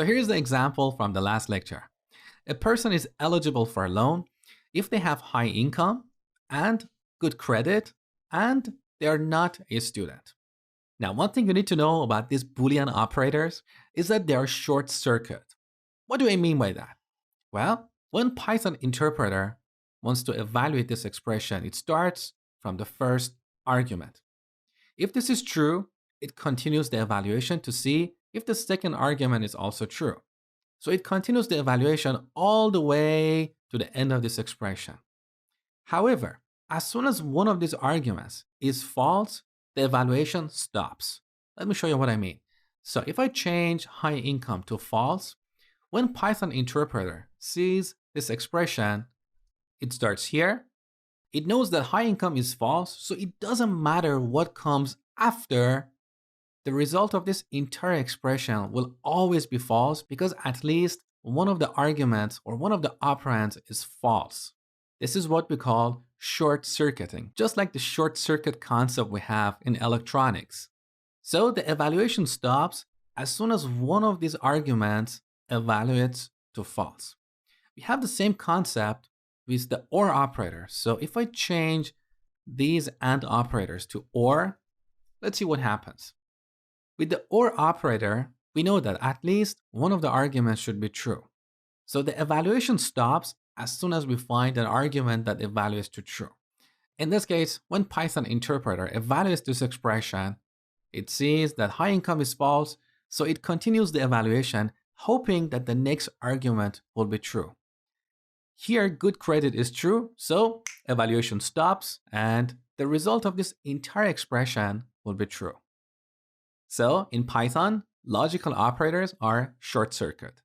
So here's the example from the last lecture. A person is eligible for a loan if they have high income and good credit and they are not a student. Now, one thing you need to know about these Boolean operators is that they are short circuit. What do I mean by that? Well, when Python interpreter wants to evaluate this expression, it starts from the first argument. If this is true, it continues the evaluation to see if the second argument is also true. So it continues the evaluation all the way to the end of this expression. However, as soon as one of these arguments is false, the evaluation stops. Let me show you what I mean. So if I change high income to false, when Python interpreter sees this expression, it starts here. It knows that high income is false, so it doesn't matter what comes after. The result of this entire expression will always be false because at least one of the arguments or one of the operands is false. This is what we call short circuiting, just like the short circuit concept we have in electronics. So the evaluation stops as soon as one of these arguments evaluates to false. We have the same concept with the OR operator. So if I change these AND operators to OR, let's see what happens. With the OR operator, we know that at least one of the arguments should be true. So the evaluation stops as soon as we find an argument that evaluates to true. In this case, when Python interpreter evaluates this expression, it sees that high income is false, so it continues the evaluation, hoping that the next argument will be true. Here, good credit is true, so evaluation stops, and the result of this entire expression will be true. So in Python, logical operators are short circuit.